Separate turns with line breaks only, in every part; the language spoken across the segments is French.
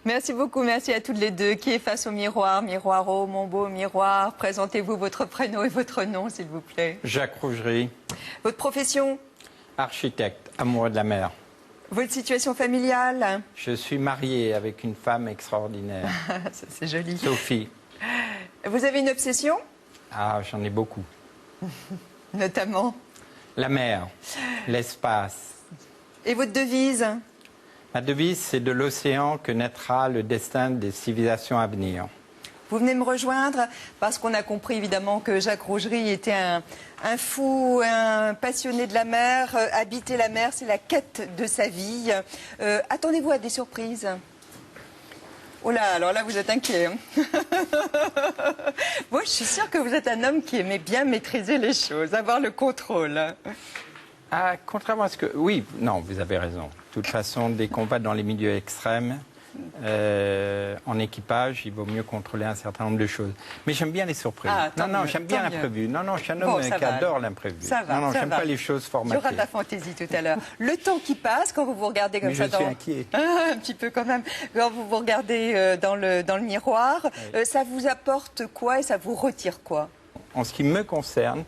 Merci beaucoup, merci à toutes les deux. Qui est face au miroir? Miroir, oh mon beau miroir, présentez-vous votre prénom et votre nom, s'il vous plaît.
Jacques Rougerie.
Votre profession?
Architecte, amoureux de la mer.
Votre situation familiale?
Je suis marié avec une femme extraordinaire.
C'est joli.
Sophie.
Vous avez une obsession?
Ah, j'en ai beaucoup.
Notamment?
La mer, l'espace.
Et votre devise?
Ma devise, c'est de l'océan que naîtra le destin des civilisations à venir.
Vous venez me rejoindre parce qu'on a compris évidemment que Jacques Rougerie était un fou, un passionné de la mer. Habiter la mer, c'est la quête de sa vie. Attendez-vous à des surprises? Oh là, alors là, vous êtes inquiet. Moi, je suis sûre que vous êtes un homme qui aimait bien maîtriser les choses, avoir le contrôle.
Ah, contrairement à ce que... Oui, non, vous avez raison. De toute façon, dès qu'on va dans les milieux extrêmes, en équipage, il vaut mieux contrôler un certain nombre de choses. Mais j'aime bien les surprises.
Ah,
non, j'aime bien l'imprévu. Non, je suis un homme qui adore l'imprévu.
Ça va,
non, j'aime pas les choses formatées.
Il y aura de la fantaisie tout à l'heure. Le temps qui passe, quand vous vous regardez comme ça
je suis inquiet.
Un petit peu quand même. Quand vous vous regardez dans le miroir, oui. Ça vous apporte quoi et ça vous retire quoi?
En ce qui me concerne,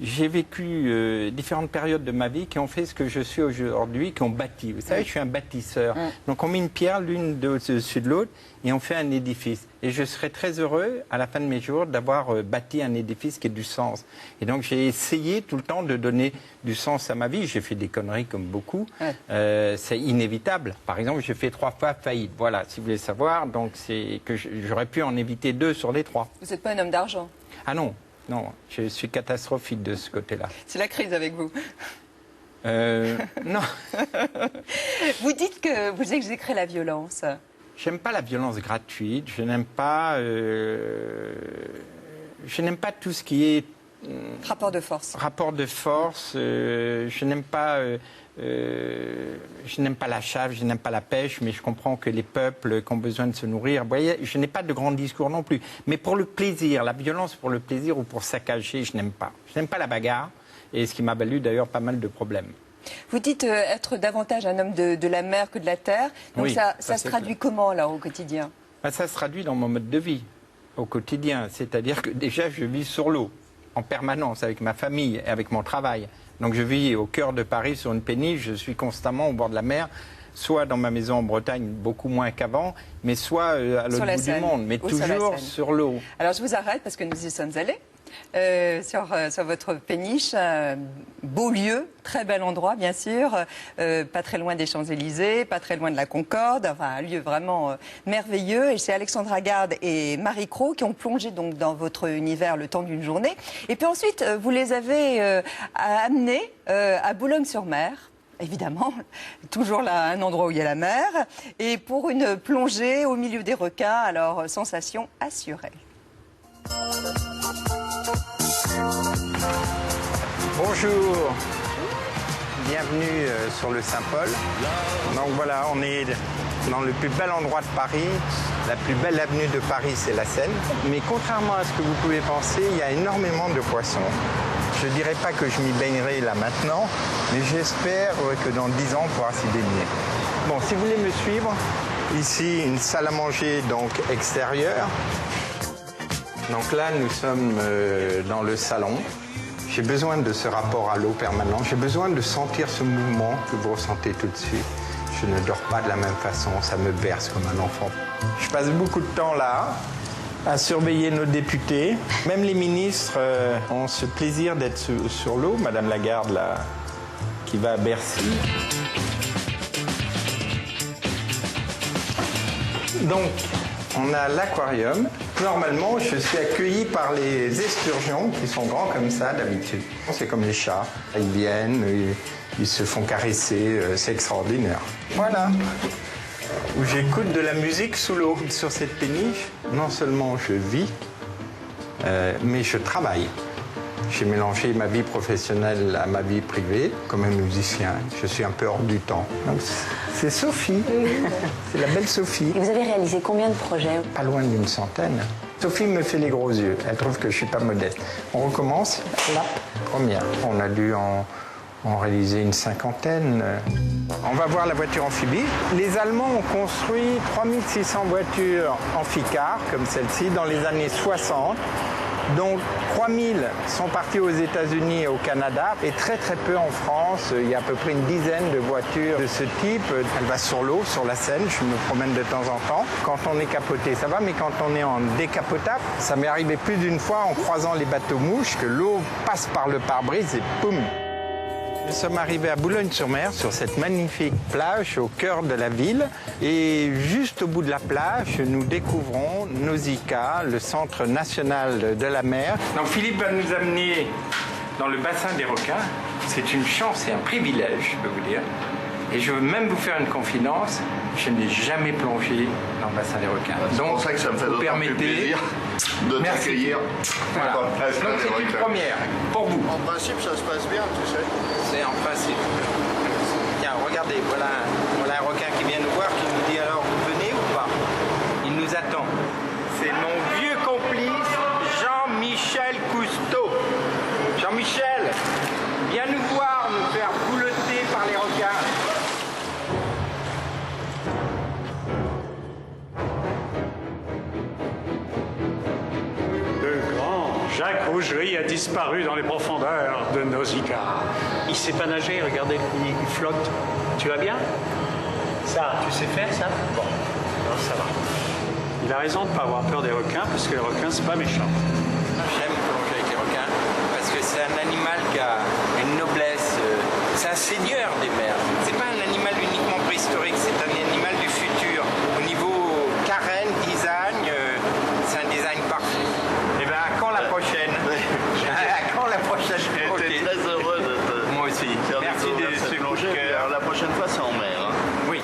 j'ai vécu différentes périodes de ma vie qui ont fait ce que je suis aujourd'hui, qui ont bâti. Vous savez, je suis un bâtisseur. Donc on met une pierre l'une au-dessus de l'autre et on fait un édifice. Et je serais très heureux, à la fin de mes jours, d'avoir bâti un édifice qui ait du sens. Et donc j'ai essayé tout le temps de donner du sens à ma vie. J'ai fait des conneries comme beaucoup. C'est inévitable. Par exemple, j'ai fait 3 fois faillite. Voilà, si vous voulez savoir. Donc c'est que j'aurais pu en éviter 2 sur les 3.
Vous n'êtes pas un homme d'argent? Ah
non. Non, je suis catastrophique de ce côté-là.
C'est la crise avec vous?
Non.
Vous dites que vous exécrez la violence.
J'aime pas la violence gratuite. Je n'aime pas tout ce qui est
rapport de force.
Rapport de force. Je n'aime pas. Je n'aime pas la chasse, je n'aime pas la pêche, mais je comprends que les peuples qui ont besoin de se nourrir... Vous voyez, je n'ai pas de grands discours non plus. Mais pour le plaisir, la violence pour le plaisir ou pour saccager, je n'aime pas. Je n'aime pas la bagarre, et ce qui m'a valu d'ailleurs pas mal de problèmes.
Vous dites être davantage un homme de la mer que de la terre. Donc oui, ça se traduit comment, là, au quotidien?
Ça se traduit dans mon mode de vie, au quotidien. C'est-à-dire que déjà, je vis sur l'eau, en permanence, avec ma famille et avec mon travail. Donc je vis au cœur de Paris, sur une péniche, je suis constamment au bord de la mer, soit dans ma maison en Bretagne, beaucoup moins qu'avant, mais soit à l'autre bout du monde, mais toujours sur l'eau.
Alors je vous arrête parce que nous y sommes allés. Sur votre péniche, beau lieu, très bel endroit bien sûr, pas très loin des Champs-Élysées, pas très loin de la Concorde, enfin un lieu vraiment merveilleux. Et c'est Alexandra Garde et Marie Cros qui ont plongé donc dans votre univers le temps d'une journée. Et puis ensuite, vous les avez amenés à Boulogne-sur-Mer. Évidemment, toujours là, un endroit où il y a la mer, et pour une plongée au milieu des requins, alors sensation assurée.
Bonjour, bienvenue sur le Saint-Paul. Donc voilà, on est dans le plus bel endroit de Paris. La plus belle avenue de Paris, c'est la Seine. Mais contrairement à ce que vous pouvez penser, il y a énormément de poissons. Je ne dirais pas que je m'y baignerai là maintenant, mais j'espère que dans 10 ans, on pourra s'y baigner. Bon, si vous voulez me suivre, ici, une salle à manger donc extérieure. Donc là, nous sommes dans le salon. J'ai besoin de ce rapport à l'eau permanent. J'ai besoin de sentir ce mouvement que vous ressentez tout de suite. Je ne dors pas de la même façon, ça me berce comme un enfant. Je passe beaucoup de temps là, à surveiller nos députés. Même les ministres ont ce plaisir d'être sur l'eau. Madame Lagarde, là, qui va à Bercy. Donc, on a l'aquarium. Normalement, je suis accueilli par les esturgeons qui sont grands comme ça d'habitude. C'est comme les chats. Ils viennent, ils se font caresser, c'est extraordinaire. Voilà. Où j'écoute de la musique sous l'eau. Sur cette péniche, non seulement je vis, mais je travaille. J'ai mélangé ma vie professionnelle à ma vie privée. Comme un musicien, je suis un peu hors du temps. C'est Sophie, c'est la belle Sophie.
Et vous avez réalisé combien de projets?
Pas loin d'une centaine. Sophie me fait les gros yeux, elle trouve que je suis pas modeste. On recommence. La première. On a dû en en réalisé une cinquantaine. On va voir la voiture amphibie. Les Allemands ont construit 3600 voitures amphicars, comme celle-ci, dans les années 60. Donc 3000 sont partis aux États-Unis et au Canada et très peu en France. Il y a à peu près une dizaine de voitures de ce type. Elle va sur l'eau, sur la Seine, je me promène de temps en temps. Quand on est capoté, ça va, mais quand on est en décapotable, ça m'est arrivé plus d'une fois en croisant les bateaux-mouches que l'eau passe par le pare-brise et poum! Nous sommes arrivés à Boulogne-sur-Mer, sur cette magnifique plage au cœur de la ville. Et juste au bout de la plage, nous découvrons Nausicaa, le centre national de la mer. Donc Philippe va nous amener dans le bassin des requins. C'est une chance et un privilège, je peux vous dire. Et je veux même vous faire une confidence, je n'ai jamais plongé dans le bassin des requins.
C'est pour ça que ça me fait d'autant plus plaisir de t'accueillir.
Voilà. Donc c'est une première pour vous.
En principe, ça se passe bien, tu sais.
C'est en principe. Tiens, regardez, voilà un requin qui vient nous voir, qui nous dit alors vous venez ou pas? Il nous attend. C'est mon vieux complice, Jean-Michel Cousteau. Jean-Michel, viens nous voir, nous faire boulotter par les requins.
Le grand Jacques Rougerie a disparu dans les profondeurs de Nausicaa.
Il sait pas nager, regardez, il flotte. Tu vas bien? Ça, tu sais faire ça? Bon, alors ça va.
Il a raison de ne pas avoir peur des requins, parce que les requins, c'est pas méchant.
J'aime plonger avec les requins, parce que c'est un animal qui a une noblesse. C'est un seigneur des mers. C'est pas un animal uniquement préhistorique, c'est un animal du futur. Au niveau carène, design, c'est un design parfait. Et bien, à quand la prochaine? À quand la prochaine?
J'étais très heureux de te
Moi aussi.
faire
Merci
découvrir
de
cette
ce coup de
plongée.
cœur.
Alors, la prochaine fois, c'est en mer. Hein.
Oui.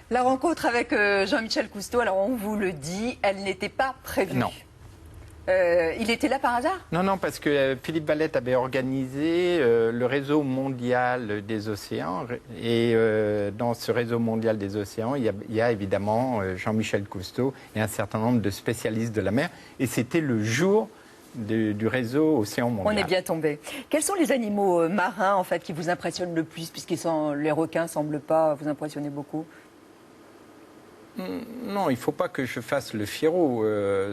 La rencontre avec Jean-Michel Cousteau, alors on vous le dit, elle n'était pas prévue.
Non.
Il était là par hasard?
Non, parce que Philippe Valette avait organisé le réseau mondial des océans. Et dans ce réseau mondial des océans, il y a évidemment Jean-Michel Cousteau et un certain nombre de spécialistes de la mer. Et c'était le jour du réseau Océan Mondial.
On est bien tombé. Quels sont les animaux marins en fait qui vous impressionnent le plus, puisque les requins ne semblent pas vous impressionner beaucoup?
Non, il ne faut pas que je fasse le fiero.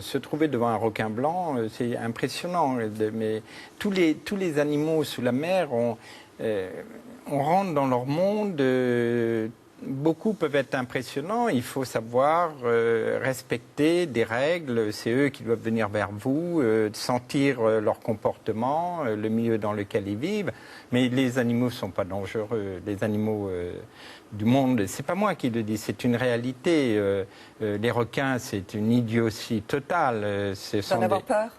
Se trouver devant un requin blanc, c'est impressionnant. Mais tous les animaux sous la mer, on rentre dans leur monde. Beaucoup peuvent être impressionnants. Il faut savoir respecter des règles. C'est eux qui doivent venir vers vous, sentir leur comportement, le milieu dans lequel ils vivent. Mais les animaux ne sont pas dangereux. Les animaux du monde, c'est pas moi qui le dis, c'est une réalité. Les requins, c'est une idiotie totale.
D'en avoir peur?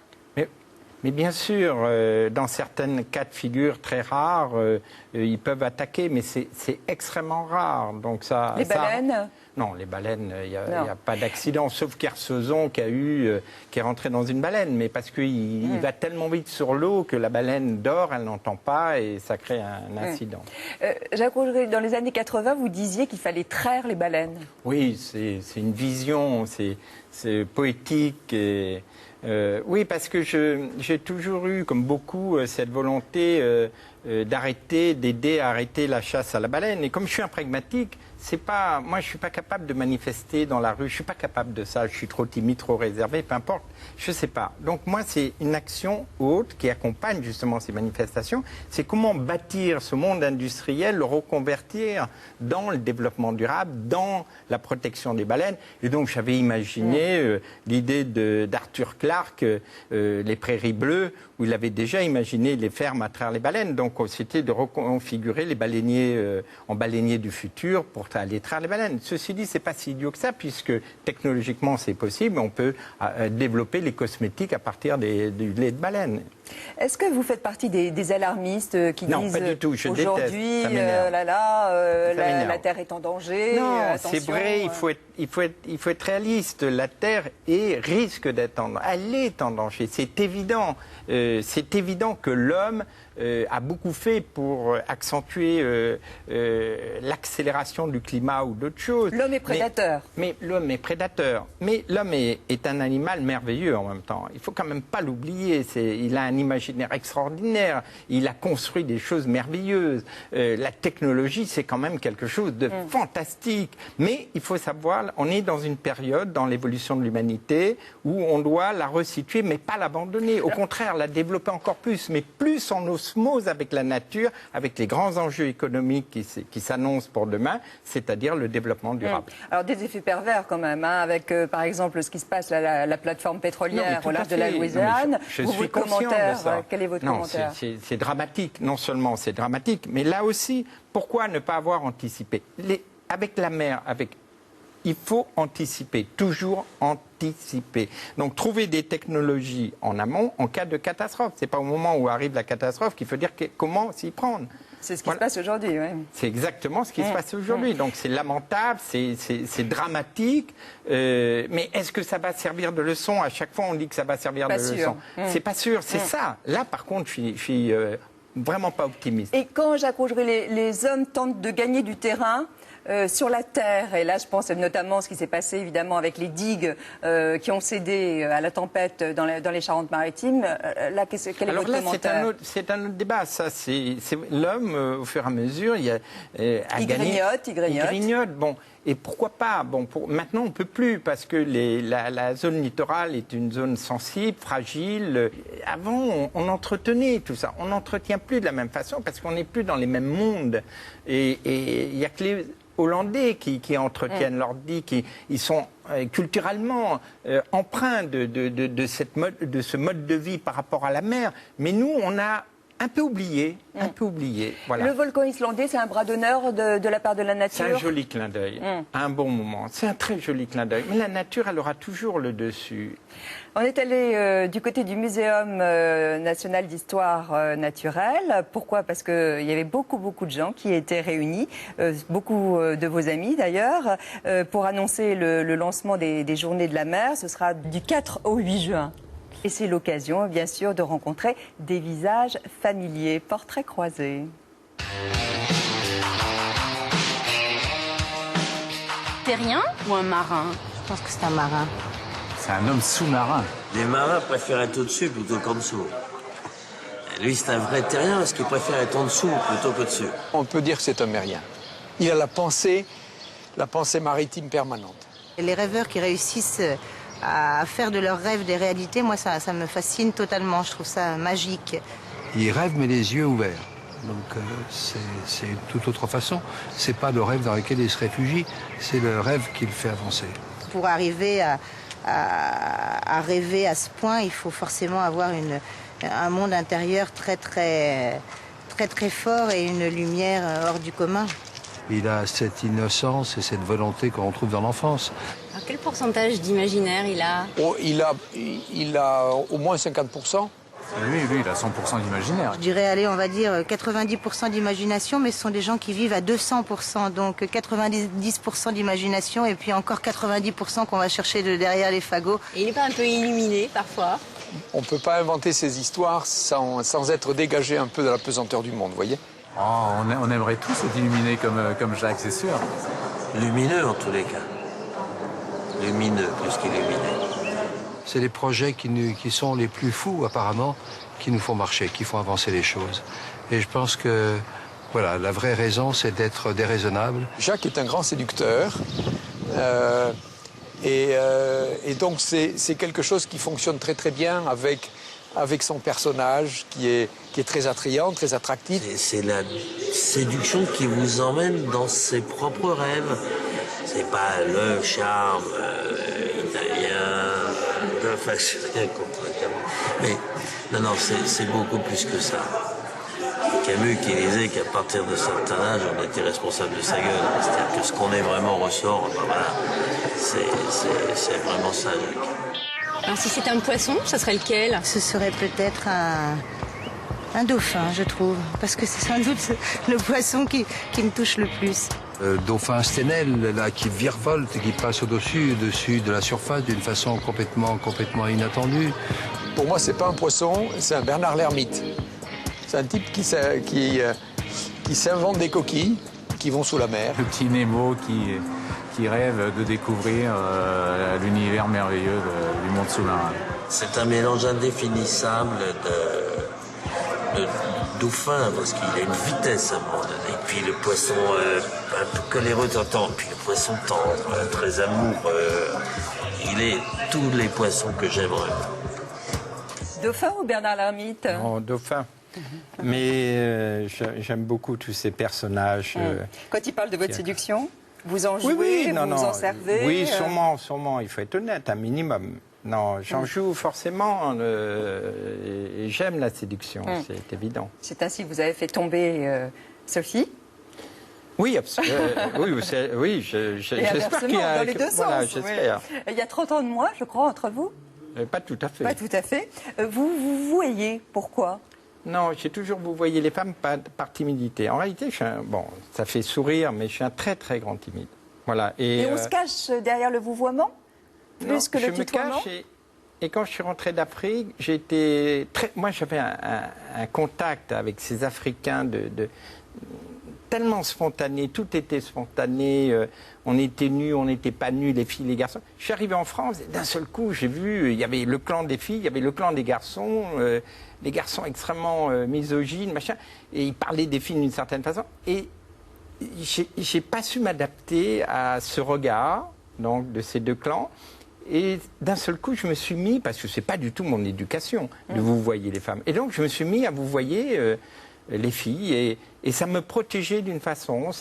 Mais bien sûr, dans certains cas de figure très rares, ils peuvent attaquer, mais c'est extrêmement rare. Donc ça,
les baleines?
Non, les baleines, il n'y a pas d'accident, sauf Kersozon qui est rentré dans une baleine, mais parce qu'il va tellement vite sur l'eau que la baleine dort, elle n'entend pas et ça crée un incident.
Jacques Rougerie, dans les années 80, vous disiez qu'il fallait traire les baleines.
Oui, c'est une vision, c'est poétique et... oui, parce que j'ai toujours eu, comme beaucoup, cette volonté d'aider à arrêter la chasse à la baleine. Et comme je suis un pragmatique, moi je suis pas capable de manifester dans la rue, je suis pas capable de ça, je suis trop timide, trop réservé, peu importe, je sais pas. Donc moi c'est une action haute qui accompagne justement ces manifestations, c'est comment bâtir ce monde industriel, le reconvertir dans le développement durable, dans la protection des baleines. Et donc j'avais imaginé l'idée d'Arthur Clarke, les prairies bleues, où il avait déjà imaginé les fermes à travers les baleines. Donc c'était de reconfigurer les baleiniers en baleiniers du futur pour aller traire les baleines. Ceci dit, c'est pas si idiot que ça, puisque technologiquement c'est possible, on peut développer les cosmétiques à partir du lait de baleine.
Est-ce que vous faites partie des alarmistes qui
non,
disent
pas du tout, je
aujourd'hui, la Terre est en danger?
Non,
attention,
c'est vrai, il faut être réaliste. La Terre risque d'être en danger. Elle est en danger, c'est évident. C'est évident que l'homme a beaucoup fait pour accentuer l'accélération du climat ou d'autres choses.
L'homme est prédateur.
Mais l'homme est prédateur. Mais l'homme est un animal merveilleux en même temps. Il ne faut quand même pas l'oublier. Il a un un imaginaire extraordinaire. Il a construit des choses merveilleuses. La technologie, c'est quand même quelque chose de fantastique. Mais il faut savoir, on est dans une période, dans l'évolution de l'humanité, où on doit la resituer, mais pas l'abandonner. Au contraire, la développer encore plus, mais plus en osmose avec la nature, avec les grands enjeux économiques qui s'annoncent pour demain, c'est-à-dire le développement durable.
Alors des effets pervers quand même, hein, avec par exemple ce qui se passe, la plateforme pétrolière au large de la Louisiane.
Je suis conscient de ça.
Quel est votre commentaire?
C'est dramatique, non seulement c'est dramatique, mais là aussi, pourquoi ne pas avoir anticipé avec la mer, il faut anticiper, toujours anticiper. Donc trouver des technologies en amont en cas de catastrophe. Ce n'est pas au moment où arrive la catastrophe qu'il faut dire comment s'y prendre.
C'est ce qui se passe aujourd'hui, oui.
C'est exactement ce qui se passe aujourd'hui. Donc c'est lamentable, c'est dramatique. Mais est-ce que ça va servir de leçon? À chaque fois, on dit que ça va servir de leçon. C'est pas sûr, c'est ça. Là, par contre, je suis vraiment pas optimiste.
Et quand, Jacques Rougerie, les hommes tentent de gagner du terrain sur la terre, et là je pense notamment à ce qui s'est passé évidemment avec les digues qui ont cédé à la tempête dans les Charentes-Maritimes, là quel est votre commentaire?
C'est un autre débat, ça. C'est l'homme, au fur et à mesure, il grignote. Bon, et pourquoi pas? Bon, maintenant on ne peut plus, parce que la zone littorale est une zone sensible, fragile. Avant, on entretenait tout ça. On n'entretient plus de la même façon, parce qu'on n'est plus dans les mêmes mondes. Et il n'y a que les Hollandais qui entretiennent leurs digues, ils sont culturellement empreints de ce mode de vie par rapport à la mer. Mais nous, on a un peu oublié, voilà.
Le volcan islandais, c'est un bras d'honneur de la part de la nature?
C'est un joli clin d'œil, à un bon moment. C'est un très joli clin d'œil. Mais la nature, elle aura toujours le dessus.
On est allé du côté du Muséum national d'histoire naturelle. Pourquoi? Parce qu'il y avait beaucoup de gens qui étaient réunis, beaucoup de vos amis d'ailleurs, pour annoncer le lancement des Journées de la mer. Ce sera du 4 au 8 juin. Et c'est l'occasion, bien sûr, de rencontrer des visages familiers, portraits croisés.
Terrien ou un marin? Je pense que c'est un marin.
C'est un homme sous-marin.
Les marins préfèrent être au-dessus plutôt qu'en dessous. Lui, c'est un vrai terrien parce qu'il préfère être en dessous plutôt qu'au-dessus.
On peut dire que c'est un mérien. Il a la pensée maritime permanente.
Les rêveurs qui réussissent à faire de leurs rêves des réalités, moi, ça me fascine totalement. Je trouve ça magique.
Il rêve, mais les yeux ouverts. Donc c'est une toute autre façon. C'est pas le rêve dans lequel il se réfugie, c'est le rêve qui le fait avancer.
Pour arriver à rêver à ce point, il faut forcément avoir un monde intérieur très fort et une lumière hors du commun.
Il a cette innocence et cette volonté qu'on retrouve dans l'enfance.
Quel pourcentage d'imaginaire il a?
Il a au moins 50%.
Lui, il a 100% d'imaginaire.
Je dirais, allez, on va dire 90% d'imagination, mais ce sont des gens qui vivent à 200%. Donc 90% d'imagination et puis encore 90% qu'on va chercher derrière les fagots.
Et il n'est pas un peu illuminé parfois?
On ne peut pas inventer ces histoires sans être dégagé un peu de la pesanteur du monde, vous voyez?
Oh, on aimerait tous être illuminés comme Jacques, c'est sûr.
Lumineux en tous les cas. Lumineux plus qu'illuminé.
C'est les projets qui sont les plus fous, apparemment, qui nous font marcher, qui font avancer les choses. Et je pense que, voilà, la vraie raison, c'est d'être déraisonnable.
Jacques est un grand séducteur. Et donc, c'est quelque chose qui fonctionne très bien avec son personnage, qui est très attrayant, très attractif.
C'est la séduction qui vous emmène dans ses propres rêves. C'est pas le charme italien, enfin, c'est rien complètement. Mais non, c'est beaucoup plus que ça. Camus qui disait qu'à partir de certain âge, on était responsable de sa gueule. C'est-à-dire que ce qu'on est vraiment ressort, ben voilà, c'est vraiment ça, Jacques.
Alors si c'était un poisson, ça serait lequel?
Ce serait peut-être un dauphin, je trouve, parce que c'est sans doute le poisson qui me touche le plus.
Dauphin Stenel, là, qui virevolte et qui passe au-dessus de la surface d'une façon complètement inattendue.
Pour moi, c'est pas un poisson, c'est un Bernard l'Ermite. C'est un type qui s'invente des coquilles qui vont sous la mer.
Le petit Nemo qui rêve de découvrir l'univers merveilleux du monde sous-marin.
C'est un mélange indéfinissable de de dauphin, parce qu'il a une vitesse à un moment donné. Et puis le poisson un peu coléreux, t'entends. Puis le poisson tendre, très amoureux. Il est tous les poissons que j'aimerais.
Dauphin ou Bernard Lhermitte?
Non, dauphin. Mais j'aime beaucoup tous ces personnages.
Quand il parle de votre séduction, vous en
Oui,
jouez, vous en servez?
Oui, sûrement, il faut être honnête, un minimum. Non, j'en joue forcément et j'aime la séduction, c'est évident.
C'est ainsi que vous avez fait tomber Sophie?
Oui, oui, j'espère qu'il y a...
dans les deux sens.
J'espère.
Oui. Il y a 30 ans de moins, je crois, entre vous?
Pas tout à fait.
Pas tout à fait. Vous voyez, pourquoi?
Non, j'ai toujours vous voyez les femmes par timidité. En réalité, bon, ça fait sourire, mais je suis un très très grand timide. Voilà.
Et on se cache derrière le vouvoiement? Plus que le tutoiement?
Je me cache et quand je suis rentré d'Afrique, moi j'avais un contact avec ces Africains tellement spontané, tout était spontané, on était nus, on n'était pas nus, les filles, les garçons. Je suis arrivé en France et d'un seul coup, j'ai vu, il y avait le clan des filles, il y avait le clan des garçons, les garçons extrêmement misogynes, machin, et ils parlaient des filles d'une certaine façon. Et j'ai pas su m'adapter à ce regard, donc, de ces deux clans. Et d'un seul coup, je me suis mis, parce que c'est pas du tout mon éducation, de vous voyez les femmes. Et donc, je me suis mis à vous voyez les filles, et ça me protégeait d'une façon,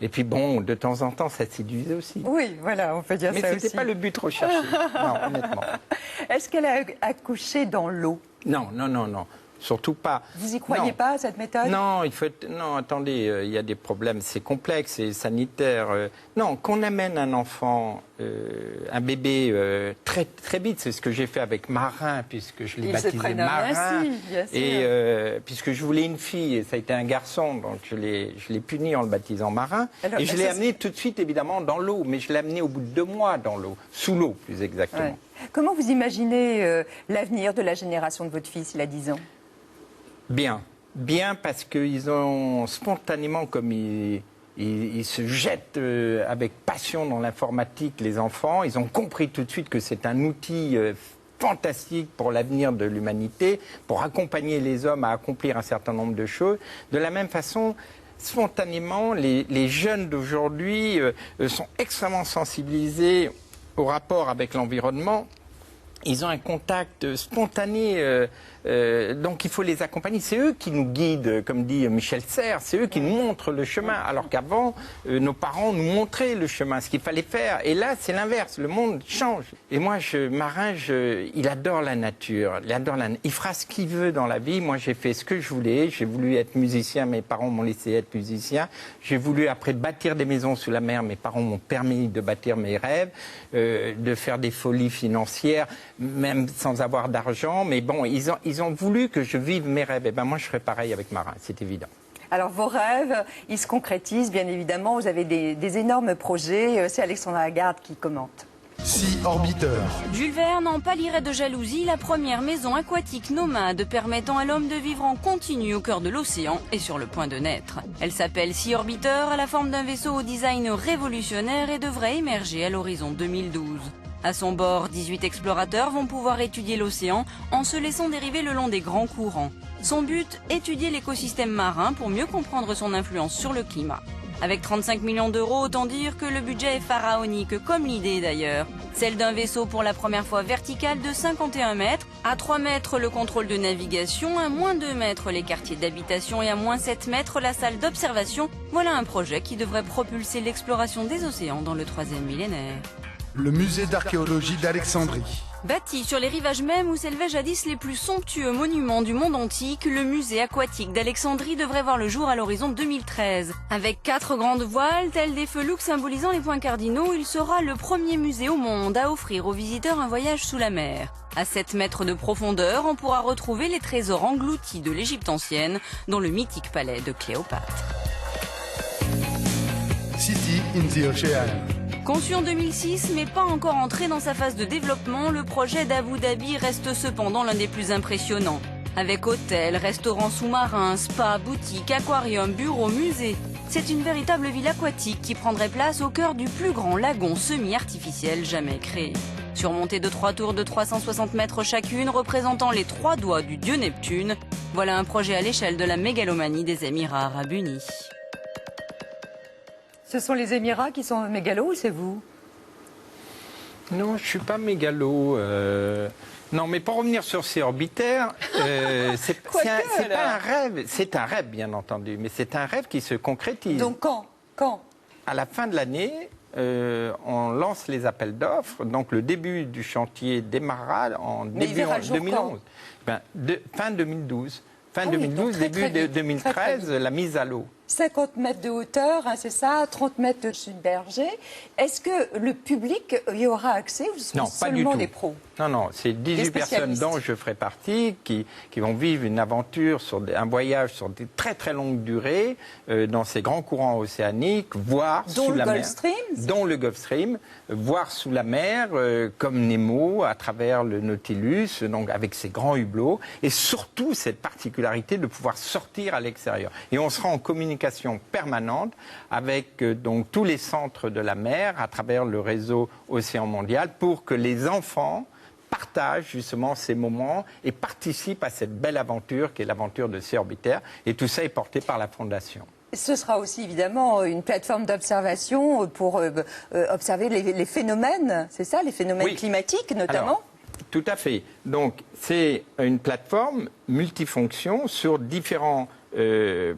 et puis bon, de temps en temps, ça séduisait aussi.
Oui, voilà, on peut dire ça aussi.
Mais c'était pas le but recherché, non, honnêtement.
Est-ce qu'elle a accouché dans l'eau?
Non. Surtout pas.
Vous y croyez pas à cette méthode?
Non, non, attendez, il y a des problèmes, c'est complexe, c'est sanitaire. Non, qu'on amène un enfant, un bébé très très vite, c'est ce que j'ai fait avec Marin, puisque je l'ai baptisé Marin. Et puisque je voulais une fille, et ça a été un garçon, donc je l'ai puni en le baptisant Marin. Alors, et je l'ai amené tout de suite, évidemment, dans l'eau, mais je l'ai amené au bout de 2 mois dans l'eau, sous l'eau plus exactement.
Ouais. Comment vous imaginez l'avenir de la génération de votre fils, il a 10 ans? Bien parce qu'ils ont spontanément, comme ils se jettent avec passion dans l'informatique, les enfants, ils ont compris tout de suite que c'est un outil fantastique pour l'avenir de l'humanité, pour accompagner les hommes à accomplir un certain nombre de choses. De la même façon, spontanément, les jeunes d'aujourd'hui sont extrêmement sensibilisés au rapport avec l'environnement. Ils ont un contact spontané, donc il faut les accompagner. C'est eux qui nous guident, comme dit Michel Serres, c'est eux qui nous montrent le chemin. Alors qu'avant, nos parents nous montraient le chemin, ce qu'il fallait faire. Et là, c'est l'inverse, le monde change. Et moi, Marin, il adore la nature, il fera ce qu'il veut dans la vie. Moi, j'ai fait ce que je voulais. J'ai voulu être musicien, mes parents m'ont laissé être musicien. J'ai voulu, après, bâtir des maisons sous la mer. Mes parents m'ont permis de bâtir mes rêves, de faire des folies financières, même sans avoir d'argent. Mais bon, ils ont voulu que je vive mes rêves. Et ben moi, je ferai pareil avec Marin, c'est évident. Alors, vos rêves, ils se concrétisent, bien évidemment. Vous avez des énormes projets. C'est Alexandra Lagarde qui commente.
Sea Orbiter.
Jules Verne en pâlirait de jalousie, la première maison aquatique nomade permettant à l'homme de vivre en continu au cœur de l'océan est sur le point de naître. Elle s'appelle Sea Orbiter, à la forme d'un vaisseau au design révolutionnaire et devrait émerger à l'horizon 2012. À son bord, 18 explorateurs vont pouvoir étudier l'océan en se laissant dériver le long des grands courants. Son but, étudier l'écosystème marin pour mieux comprendre son influence sur le climat. Avec 35 millions d'euros, autant dire que le budget est pharaonique, comme l'idée d'ailleurs. Celle d'un vaisseau pour la première fois vertical de 51 mètres, à 3 mètres le contrôle de navigation, à moins 2 mètres les quartiers d'habitation et à moins 7 mètres la salle d'observation. Voilà un projet qui devrait propulser l'exploration des océans dans le 3e millénaire.
Le musée d'archéologie d'Alexandrie.
Bâti sur les rivages mêmes où s'élevaient jadis les plus somptueux monuments du monde antique, le musée aquatique d'Alexandrie devrait voir le jour à l'horizon 2013. Avec 4 grandes voiles, telles des felouques symbolisant les points cardinaux, il sera le premier musée au monde à offrir aux visiteurs un voyage sous la mer. À 7 mètres de profondeur, on pourra retrouver les trésors engloutis de l'Égypte ancienne, dont le mythique palais de Cléopâtre.
City in the Ocean.
Conçu en 2006, mais pas encore entré dans sa phase de développement, le projet d'Abu Dhabi reste cependant l'un des plus impressionnants. Avec hôtels, restaurants sous-marins, spas, boutiques, aquariums, bureaux, musées. C'est une véritable ville aquatique qui prendrait place au cœur du plus grand lagon semi-artificiel jamais créé. Surmontées de 3 tours de 360 mètres chacune, représentant les 3 doigts du dieu Neptune, voilà un projet à l'échelle de la mégalomanie des Émirats arabes unis.
Ce sont les Émirats qui sont mégalos ou c'est vous?
Non, je ne suis pas mégalo. Non, mais pour revenir sur ces orbitaires, c'est pas un rêve. C'est un rêve, bien entendu, mais c'est un rêve qui se concrétise.
Donc quand
À la fin de l'année, on lance les appels d'offres. Donc le début du chantier démarrera en 2011. Fin 2012. Fin 2012, début de 2013, la mise à l'eau.
50 mètres de hauteur, hein, c'est ça, 30 mètres de submergé. Est-ce que le public y aura accès ou
Non, pas du
seulement
tout.
des pros?
Non, c'est 18 personnes dont je ferai partie qui vont vivre une aventure, un voyage sur des très très longues durées dans ces grands courants océaniques, voire sous la mer. Dont le Gulf Stream, voire sous la mer, comme Nemo, à travers le Nautilus, donc avec ses grands hublots, et surtout cette particularité de pouvoir sortir à l'extérieur. Et on sera en communication permanente avec donc tous les centres de la mer à travers le réseau Océan Mondial pour que les enfants partagent justement ces moments et participent à cette belle aventure qui est l'aventure de Sea Orbiter. Et tout ça est porté par la Fondation.
Ce sera aussi évidemment une plateforme d'observation pour observer les phénomènes, c'est ça, les phénomènes climatiques notamment?
Alors, tout à fait. Donc c'est une plateforme multifonction sur différents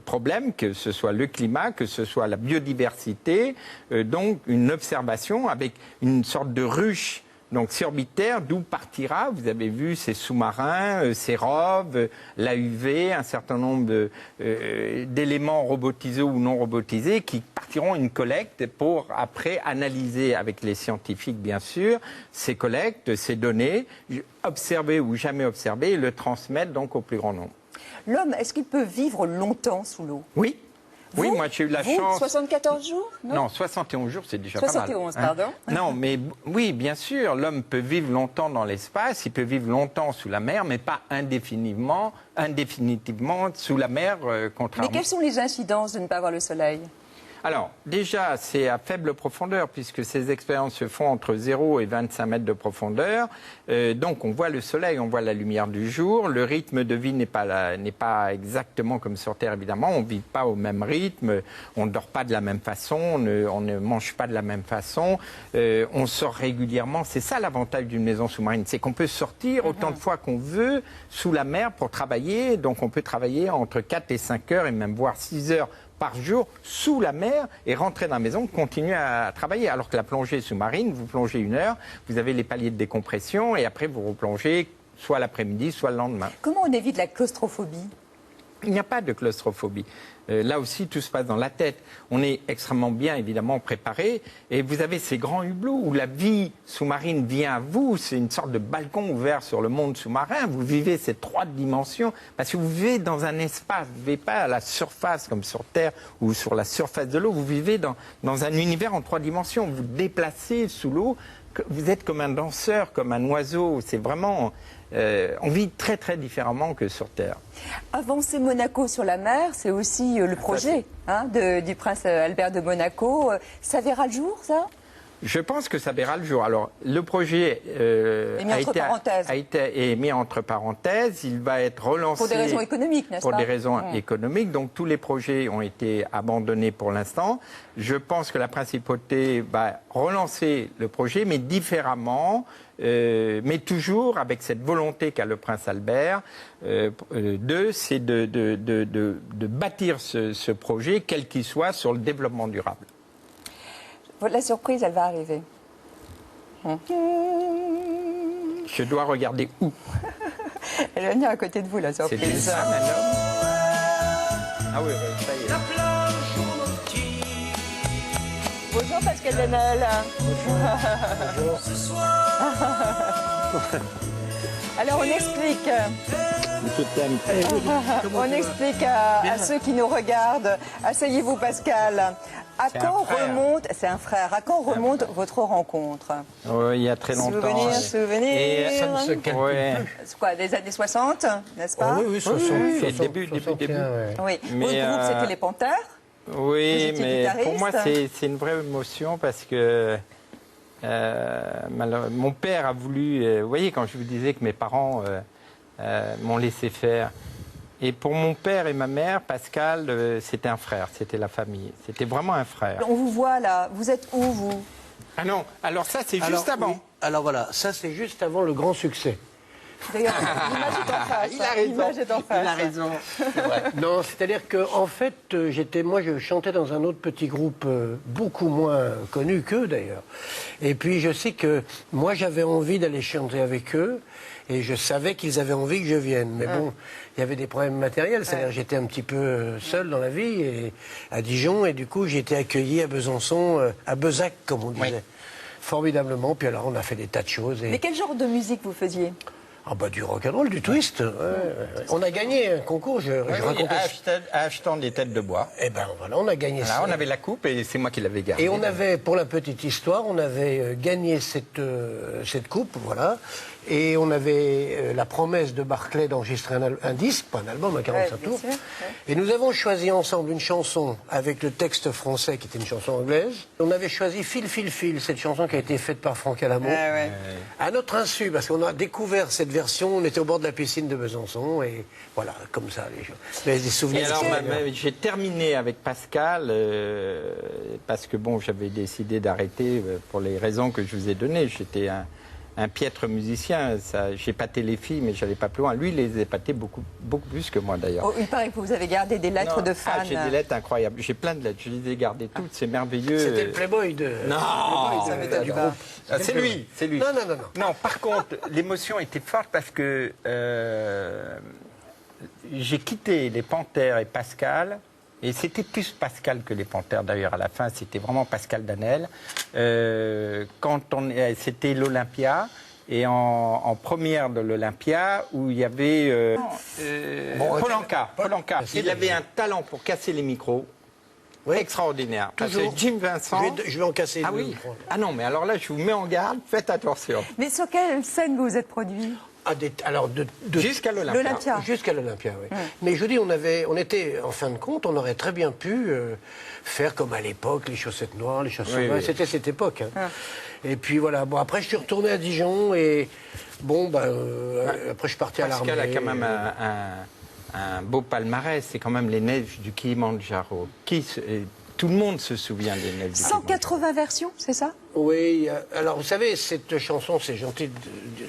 problèmes, que ce soit le climat, que ce soit la biodiversité, donc une observation avec une sorte de ruche. Donc, Sea Orbiter, d'où partira, vous avez vu ces sous-marins, ces roves, l'AUV, un certain nombre d'éléments robotisés ou non robotisés qui partiront une collecte pour après analyser avec les scientifiques, bien sûr, ces collectes, ces données, observer ou jamais observer et le transmettre donc au plus grand nombre.
L'homme, est-ce qu'il peut vivre longtemps sous l'eau?
Oui. Oui, moi j'ai eu la chance.
74 jours?
Non, 71 jours, c'est déjà pas mal.
71, pardon.
Non, mais oui, bien sûr, l'homme peut vivre longtemps dans l'espace, il peut vivre longtemps sous la mer, mais pas indéfinitivement sous la mer, contrairement.
Mais quelles sont les incidences de ne pas voir le soleil?
Alors, déjà, c'est à faible profondeur, puisque ces expériences se font entre 0 et 25 mètres de profondeur. Donc, on voit le soleil, on voit la lumière du jour. Le rythme de vie n'est pas exactement comme sur Terre, évidemment. On ne vit pas au même rythme, on ne dort pas de la même façon, on ne mange pas de la même façon. On sort régulièrement. C'est ça l'avantage d'une maison sous-marine, c'est qu'on peut sortir autant de fois qu'on veut sous la mer pour travailler. Donc, on peut travailler entre 4 et 5 heures et même voire 6 heures par jour sous la mer et rentrer dans la maison, continuer à travailler. Alors que la plongée sous-marine, vous plongez 1 heure, vous avez les paliers de décompression et après vous replongez soit l'après-midi, soit le lendemain.
Comment on évite la claustrophobie?
Il n'y a pas de claustrophobie. Là aussi, tout se passe dans la tête. On est extrêmement bien, évidemment, préparé. Et vous avez ces grands hublots où la vie sous-marine vient à vous. C'est une sorte de balcon ouvert sur le monde sous-marin. Vous vivez ces 3 dimensions parce que vous vivez dans un espace. Vous ne vivez pas à la surface comme sur Terre ou sur la surface de l'eau. Vous vivez dans un univers en 3 dimensions. Vous vous déplacez sous l'eau. Vous êtes comme un danseur, comme un oiseau. C'est vraiment... on vit très très différemment que sur Terre.
Avancer Monaco sur la mer, c'est aussi le projet du prince Albert de Monaco. Ça verra le jour, ça?
Je pense que ça verra le jour. Alors, le projet a été mis entre parenthèses. Il va être relancé...
Pour des raisons économiques, n'est-ce pas?
Pour des raisons économiques. Donc, tous les projets ont été abandonnés pour l'instant. Je pense que la principauté va relancer le projet, mais différemment, mais toujours avec cette volonté qu'a le prince Albert, c'est de bâtir ce projet, quel qu'il soit, sur le développement durable.
La surprise, elle va arriver.
Je dois regarder où?
Elle va venir à côté de vous, la surprise.
C'est ça, maintenant. Ah oui, ça y est.
Bonjour Pascal Denel.
Bonjour.
Alors on explique.
Je t'aime.
On explique à ceux qui nous regardent. Asseyez-vous Pascal. À quand remonte, c'est un frère, à quand remonte votre rencontre?
Oui, il y a très longtemps.
Souvenir.
Et ça ne se calcule plus.
C'est quoi, des années 60, n'est-ce pas?
Oui, 60, début.
Oui. Votre groupe, c'était les Panthères?
Oui, mais pour moi, c'est une vraie émotion parce que mon père a voulu... vous voyez, quand je vous disais que mes parents m'ont laissé faire. Et pour mon père et ma mère, Pascal, c'était un frère, c'était la famille. C'était vraiment un frère.
On vous voit là. Vous êtes où, vous?
Ah non, alors ça, c'est juste avant.
Oui. Alors voilà, ça, c'est juste avant le grand succès.
D'ailleurs, l'image est en face.
Il a raison.
L'image est en face.
Il a raison. C'est vrai.
Non, c'est-à-dire qu'en fait, moi, je chantais dans un autre petit groupe beaucoup moins connu qu'eux, d'ailleurs. Et puis, je sais que moi, j'avais envie d'aller chanter avec eux. Et je savais qu'ils avaient envie que je vienne. Mais bon, il y avait des problèmes matériels. C'est-à-dire que j'étais un petit peu seul dans la vie, et à Dijon. Et du coup, j'ai été accueilli à Besançon, à Bezac, comme on disait. Formidablement. Puis alors, on a fait des tas de choses.
Mais quel genre de musique vous faisiez?
Ah bah du rock'n'roll, du twist. On a gagné un concours, je racontais.
À achetant des têtes de bois.
Eh ben voilà, on a gagné ça.
On avait la coupe et c'est moi qui l'avais gardée.
Et on avait, pour la petite histoire, on avait gagné cette coupe, voilà. Et on avait la promesse de Barclay d'enregistrer un disque, pas un album, un 45 tours. Sûr, Et nous avons choisi ensemble une chanson avec le texte français, qui était une chanson anglaise. On avait choisi Fil, Fil, Fil, cette chanson qui a été faite par Franck Alamo. À notre insu, parce qu'on a découvert cette version, on était au bord de la piscine de Besançon, et voilà, comme ça, les gens. Mais des souvenirs.
Et alors, j'ai terminé avec Pascal, parce que bon, j'avais décidé d'arrêter pour les raisons que je vous ai données. J'étais un piètre musicien, j'épatais les filles, mais j'allais pas plus loin. Lui, il les épatait beaucoup plus que moi, d'ailleurs.
Oh, il paraît que vous avez gardé des lettres de fans.
J'ai des lettres incroyables. J'ai plein de lettres. Je les ai gardées toutes. C'est merveilleux.
C'était le Playboy de...
Non,
du groupe.
C'est lui. C'est lui.
Non.
Non, par contre, l'émotion était forte parce que j'ai quitté les Panthères et Pascal. Et c'était plus Pascal que les Panthères, d'ailleurs, à la fin, c'était vraiment Pascal Danel. C'était l'Olympia, et en première de l'Olympia, où il y avait Paul Anka. Il avait un talent pour casser les micros. Oui. Extraordinaire.
Toujours.
Parce que Jim Vincent...
Je vais en casser
deux. Oui. Ah non, mais alors là, je vous mets en garde, faites attention.
Mais sur quelle scène vous vous êtes produit?
Alors
jusqu'à l'Olympia.
Jusqu'à l'Olympia, oui. Mais je dis, on était, en fin de compte, on aurait très bien pu faire comme à l'époque, les chaussettes noires, les chaussettes noires. C'était cette époque. Hein. Et puis voilà, bon, après je suis retourné à Dijon, et bon, après je suis parti à l'armée.
Pascal a quand même un beau palmarès, c'est quand même les neiges du Kilimandjaro. Tout le monde se souvient des neiges du Kilimandjaro.
180 versions, c'est ça?
Oui, alors vous savez, cette chanson, c'est gentil,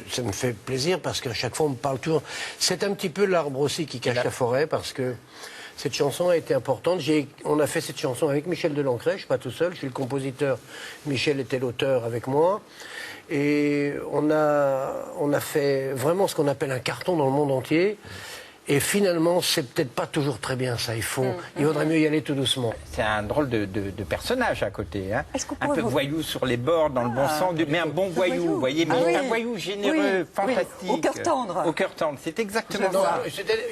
ça me fait plaisir parce qu'à chaque fois on me parle toujours. C'est un petit peu l'arbre aussi qui cache la forêt, parce que cette chanson a été importante. On a fait cette chanson avec Michel Delancret, je ne suis pas tout seul, je suis le compositeur, Michel était l'auteur avec moi. Et on a fait vraiment ce qu'on appelle un carton dans le monde entier. Et finalement, c'est peut-être pas toujours très bien ça. Il vaudrait mieux y aller tout doucement.
C'est un drôle de personnage à côté. Hein. Un peu voyou sur les bords, dans le bon sens, mais un bon voyou, vous voyez, mais un voyou généreux, fantastique.
Au cœur tendre.
Au cœur tendre, c'est exactement ça.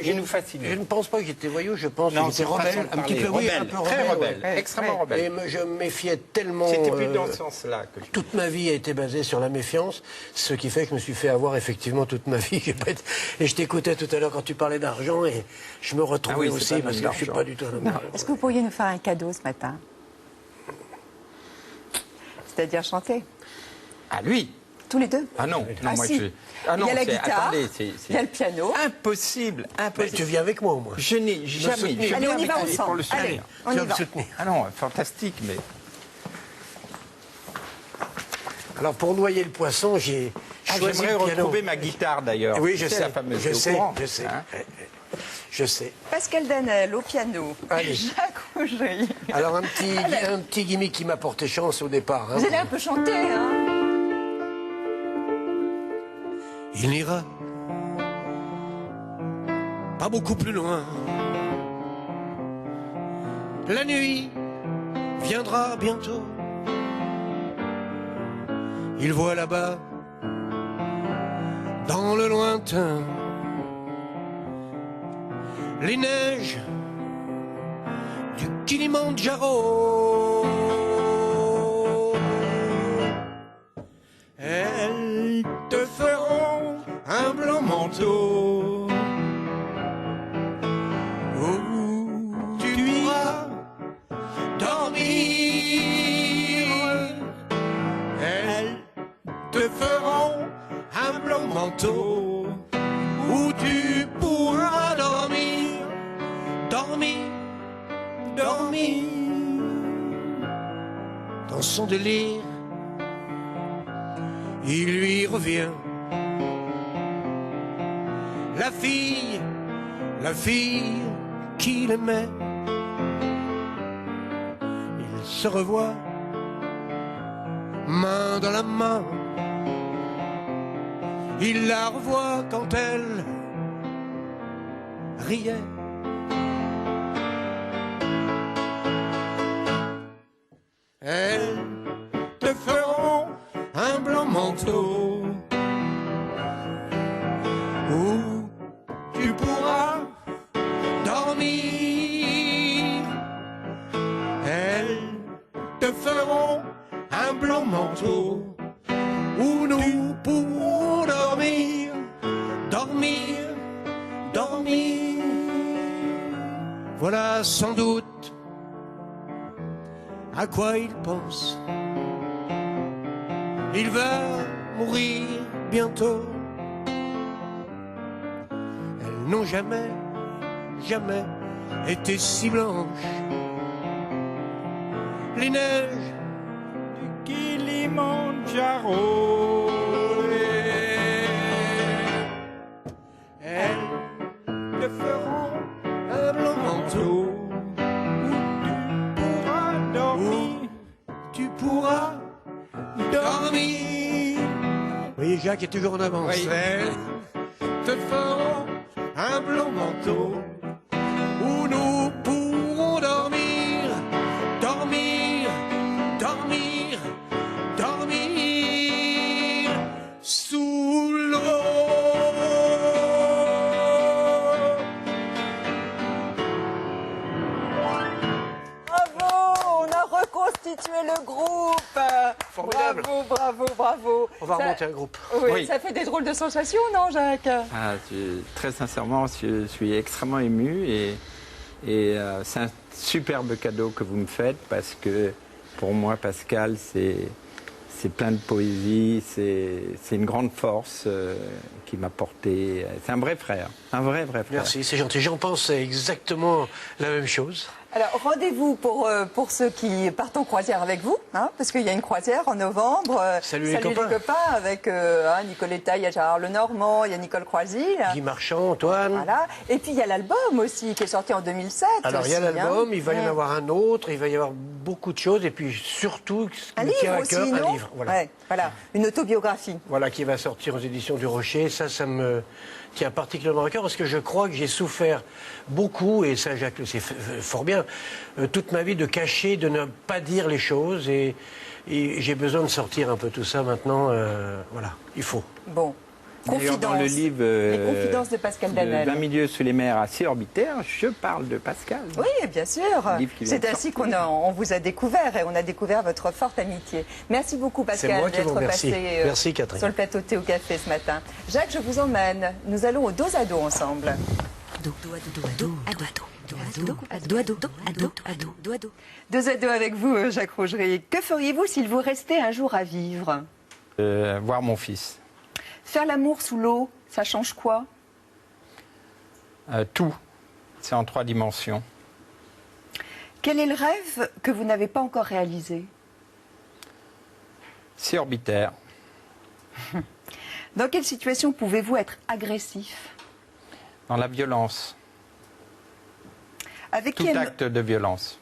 Il nous fascine.
Je ne pense pas que j'étais voyou, je pense que j'étais rebelle. Un petit peu, un peu rebelle.
Très rebelle, extrêmement rebelle.
Et je me méfiais tellement.
C'était plus dans ce sens-là que je...
Toute ma vie a été basée sur la méfiance, ce qui fait que je me suis fait avoir effectivement toute ma vie. Et je t'écoutais tout à l'heure quand tu parlais d'argent, et je me retrouvais aussi parce que je ne suis pas du tout un homme.
Est-ce que vous pourriez nous faire un cadeau ce matin? C'est-à-dire chanter?
À lui?
Tous les deux?
Ah non, moi
si. Il y a la guitare, il y a le piano.
Impossible.
Tu viens avec moi au moins?
Je n'ai jamais.
Allez, on y va ensemble.
Pour le
Allez, on y va.
Ah non, fantastique, mais...
Alors, pour noyer le poisson, j'ai choisi
j'aimerais
le piano.
retrouver ma guitare, d'ailleurs.
Oui, je sais.
La fameuse,
Je sais.
Hein?
Je sais.
Pascal Danel au piano.
Allez.
Jacques Rougerie.
Alors, un petit gimmick qui m'a porté chance au départ. Hein.
Vous allez un peu chanter, hein?
Il n'ira pas beaucoup plus loin. La nuit viendra bientôt. Il voit là-bas, dans le lointain, les neiges du Kilimandjaro. Elles te feront un blanc manteau où tu iras dormir. Elles te feront un blanc manteau où tu pourras dormir, dormir, dormir dans son délire. Il lui revient la fille qu'il aimait. Il se revoit main dans la main. Il la revoit quand elle riait. Elles te feront un blanc manteau où tu pourras dormir. Elles te feront un blanc manteau où nous pourrons dormir, dormir, dormir. Voilà sans doute à quoi il pense. Il va mourir bientôt. Elles n'ont jamais, jamais été si blanches. Les neiges du Kilimandjaro. Elles te feront un blanc manteau où tu pourras dormir. Tu pourras dormir. Oui, Jacques est toujours en avance.
Oui.
Elles te feront un blanc manteau où nous pourrons dormir, dormir, dormir, dormir sous l'eau.
Bravo, on a reconstitué le groupe.
Formidable.
Bravo, bravo, bravo.
On va
Ça-
remonter un groupe.
Oui,
Oui.
ça fait des drôles de sensations, non, Jacques?
Très sincèrement, je suis extrêmement ému et c'est un superbe cadeau que vous me faites parce que pour moi, Pascal, c'est plein de poésie, c'est une grande force qui m'a porté. C'est un vrai frère, un vrai frère.
Merci, c'est gentil. J'en pense exactement la même chose.
Alors, rendez-vous pour ceux qui partent en croisière avec vous, hein, parce qu'il y a une croisière en novembre.
Salut les copains.
Avec Nicoletta, il y a Gérard Lenormand, il y a Nicole Croisille.
Guy Marchand, Antoine.
Voilà. Et puis il y a l'album aussi qui est sorti en 2007.
Alors il y a
aussi,
l'album,
hein.
il va y en avoir un autre, il va y avoir beaucoup de choses et puis surtout ce qui
Un
me tient
livre
à cœur,
aussi,
un
non?
livre. Voilà.
Ouais, voilà, une autobiographie.
Voilà, qui va sortir aux éditions du Rocher. Ça me tient particulièrement à cœur parce que je crois que j'ai souffert beaucoup, et ça Jacques le sait fort bien, toute ma vie de cacher, de ne pas dire les choses, et j'ai besoin de sortir un peu tout ça maintenant. Voilà, il faut.
Bon.
D'ailleurs, dans le livre
Les confidences de Pascal Danel.
20 milieux sous les mers à 6 orbitaires, je parle de Pascal.
Oui, bien sûr.
Livre qui vient
C'est
de
ainsi on vous a découvert et on a découvert votre forte amitié. Merci beaucoup,
C'est
Pascal,
moi qui vous
d'être
remercie.
passé
Merci, Catherine.
sur le plateau Thé au Café ce matin. Jacques, je vous emmène. Nous allons au dos à dos ensemble. Dos à dos avec vous, Jacques Rougerie. Que feriez-vous s'il vous restait un jour à vivre?
Voir mon fils.
Faire l'amour sous l'eau, ça change quoi?
Tout. C'est en 3 dimensions.
Quel est le rêve que vous n'avez pas encore réalisé?
6 orbitaires.
Dans quelle situation pouvez-vous être agressif?
Dans la violence.
Avec
Tout
qui,
acte de violence.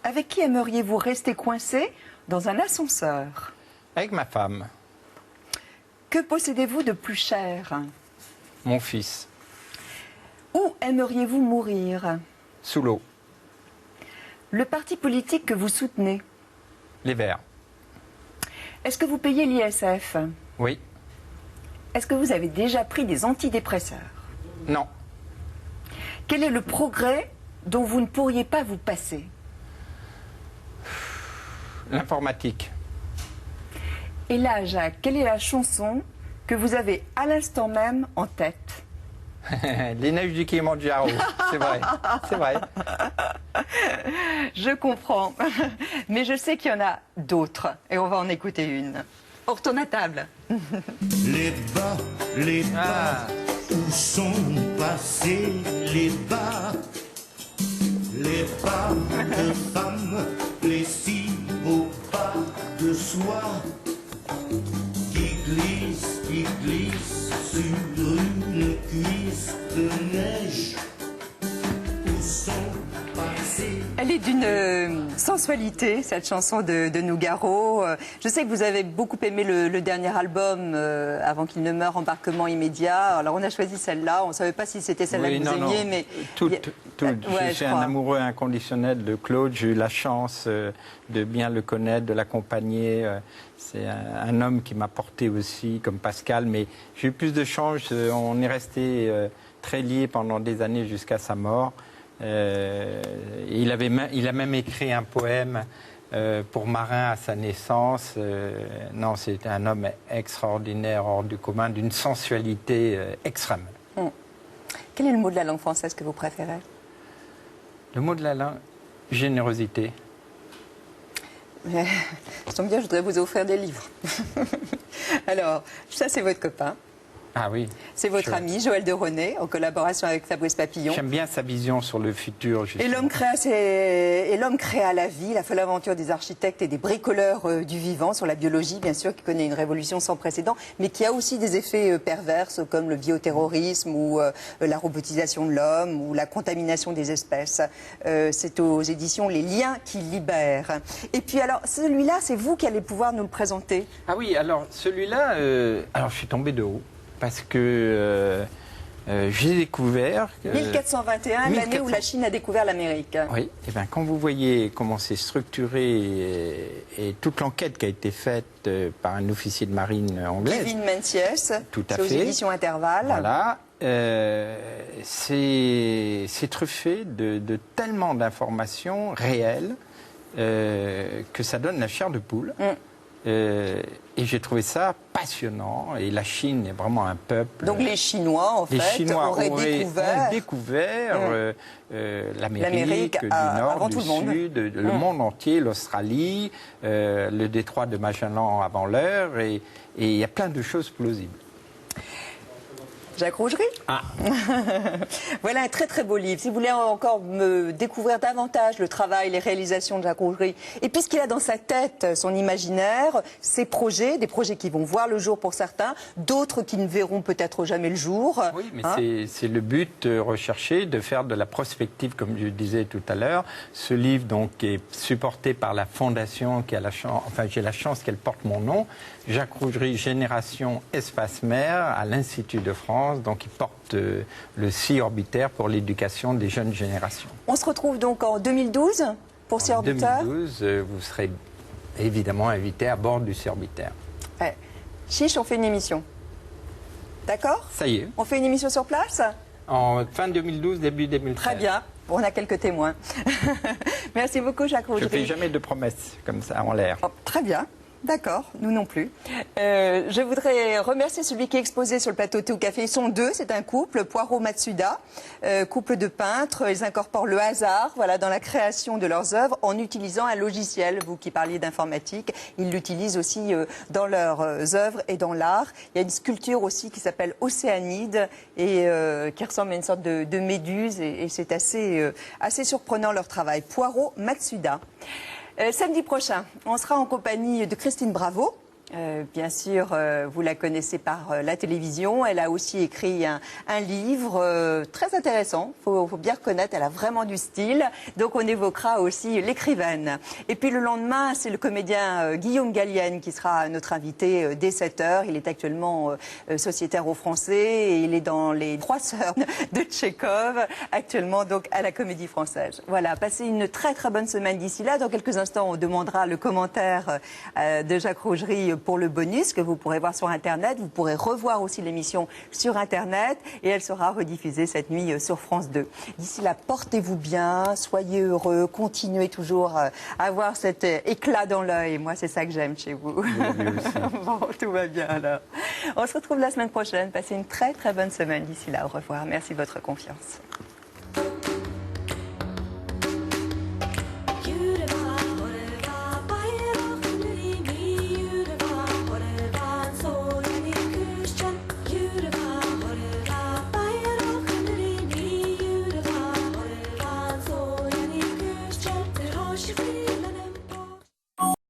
avec qui aimeriez-vous rester coincé dans un ascenseur?
Avec ma femme,
Que possédez-vous de plus cher?
mon fils,
Où aimeriez-vous mourir?
sous l'eau,
Le parti politique que vous soutenez?
les Verts.
Est-ce que vous payez l'ISF?
Oui.
Est-ce que vous avez déjà pris des antidépresseurs?
Non.
Quel est le progrès dont vous ne pourriez pas vous passer?
L'informatique.
Et là, Jacques, quelle est la chanson que vous avez à l'instant même en tête?
Les neiges du Kilimandjaro. C'est vrai. C'est vrai.
Je comprends. Mais je sais qu'il y en a d'autres. Et on va en écouter une. On retourne à table.
Les bas, où sont passés les bas de femmes, les si beaux pas de soie qui glissent sur une cuisse de neige. Où sont passés.
Elle est d'une sensualité, cette chanson de Nougaro. Je sais que vous avez beaucoup aimé le dernier album, Avant qu'il ne meure, Embarquement immédiat. Alors on a choisi celle-là, on ne savait pas si c'était celle-là que vous aimiez, mais...
Je suis un amoureux inconditionnel de Claude, j'ai eu la chance de bien le connaître, de l'accompagner. C'est un homme qui m'a porté aussi, comme Pascal, mais j'ai eu plus de chance, on est resté très liés pendant des années jusqu'à sa mort. Il a même écrit un poème pour Marin à sa naissance. Non, c'était un homme extraordinaire, hors du commun, d'une sensualité extrême.
Quel est le mot de la langue française que vous préférez?
Le mot de la langue, générosité.
Mais, ça tombe bien, je voudrais vous offrir des livres. Alors, ça c'est votre copain.
Ah oui.
C'est votre ami, Joël de René, en collaboration avec Fabrice Papillon.
J'aime bien sa vision sur le futur.
Et l'homme créa la vie, la folle aventure des architectes et des bricoleurs du vivant, sur la biologie, bien sûr, qui connaît une révolution sans précédent, mais qui a aussi des effets pervers, comme le bioterrorisme ou la robotisation de l'homme ou la contamination des espèces. C'est aux éditions Les Liens qui libèrent. Et puis alors, celui-là, c'est vous qui allez pouvoir nous le présenter.
Ah oui, alors celui-là, alors je suis tombé de haut. Parce que j'ai découvert...
1421, l'année où la Chine a découvert l'Amérique.
Oui, et bien quand vous voyez comment c'est structuré et toute l'enquête qui a été faite par un officier de marine anglaise...
Kevin Menciès,
tout à
c'est aux
fait.
éditions Intervalle.
Voilà, c'est truffé de tellement d'informations réelles que ça donne la chair de poule. Et j'ai trouvé ça passionnant. Et la Chine est vraiment un peuple...
Donc les Chinois, en fait, auraient
découvert l'Amérique du Nord, du Sud, le monde entier, l'Australie, le détroit de Magellan avant l'heure. Et il y a plein de choses plausibles.
Jacques Rougerie.
Ah.
Voilà un très très beau livre. Si vous voulez encore me découvrir davantage le travail, les réalisations de Jacques Rougerie, et puis ce qu'il a dans sa tête, son imaginaire, ses projets, des projets qui vont voir le jour pour certains, d'autres qui ne verront peut-être jamais le jour.
Oui, mais c'est le but recherché, de faire de la prospective, comme je disais tout à l'heure. Ce livre donc est supporté par la fondation qui a la chance, enfin j'ai la chance qu'elle porte mon nom, Jacques Rougerie Génération Espace Mer à l'Institut de France. Donc il porte le Sea Orbiter pour l'éducation des jeunes générations.
On se retrouve donc en 2012 pour Sea Orbiter.
En 2012, vous serez évidemment invité à bord du Sea Orbiter.
Ouais. Chiche, on fait une émission. D'accord?
Ça y est.
On fait une émission sur place?
En fin 2012, début 2013.
Très bien. On a quelques témoins. Merci beaucoup, Jacques Rougerie.
Je ne fais jamais de promesses comme ça en l'air.
Oh, très bien. D'accord, nous non plus. Je voudrais remercier celui qui est exposé sur le plateau Thé au Café. Ils sont deux, c'est un couple, Poirot-Matsuda, couple de peintres. Ils incorporent le hasard dans la création de leurs œuvres en utilisant un logiciel. Vous qui parliez d'informatique, ils l'utilisent aussi dans leurs œuvres et dans l'art. Il y a une sculpture aussi qui s'appelle Océanide et qui ressemble à une sorte de méduse et c'est assez surprenant leur travail. Poirot-Matsuda. Samedi prochain, on sera en compagnie de Christine Bravo. Bien sûr, vous la connaissez par la télévision. Elle a aussi écrit un livre très intéressant. Faut bien reconnaître, elle a vraiment du style. Donc, on évoquera aussi l'écrivaine. Et puis, le lendemain, c'est le comédien Guillaume Gallienne qui sera notre invité dès 7h. Il est actuellement sociétaire au Français et il est dans les 3 sœurs de Tchekhov, actuellement donc à la Comédie Française. Voilà, passez une très très bonne semaine d'ici là. Dans quelques instants, on demandera le commentaire de Jacques Rougerie pour le bonus que vous pourrez voir sur Internet. Vous pourrez revoir aussi l'émission sur Internet et elle sera rediffusée cette nuit sur France 2. D'ici là, portez-vous bien, soyez heureux, continuez toujours à avoir cet éclat dans l'œil. Moi, c'est ça que j'aime chez vous. Bon, tout va bien alors. On se retrouve la semaine prochaine. Passez une très très bonne semaine d'ici là. Au revoir. Merci de votre confiance.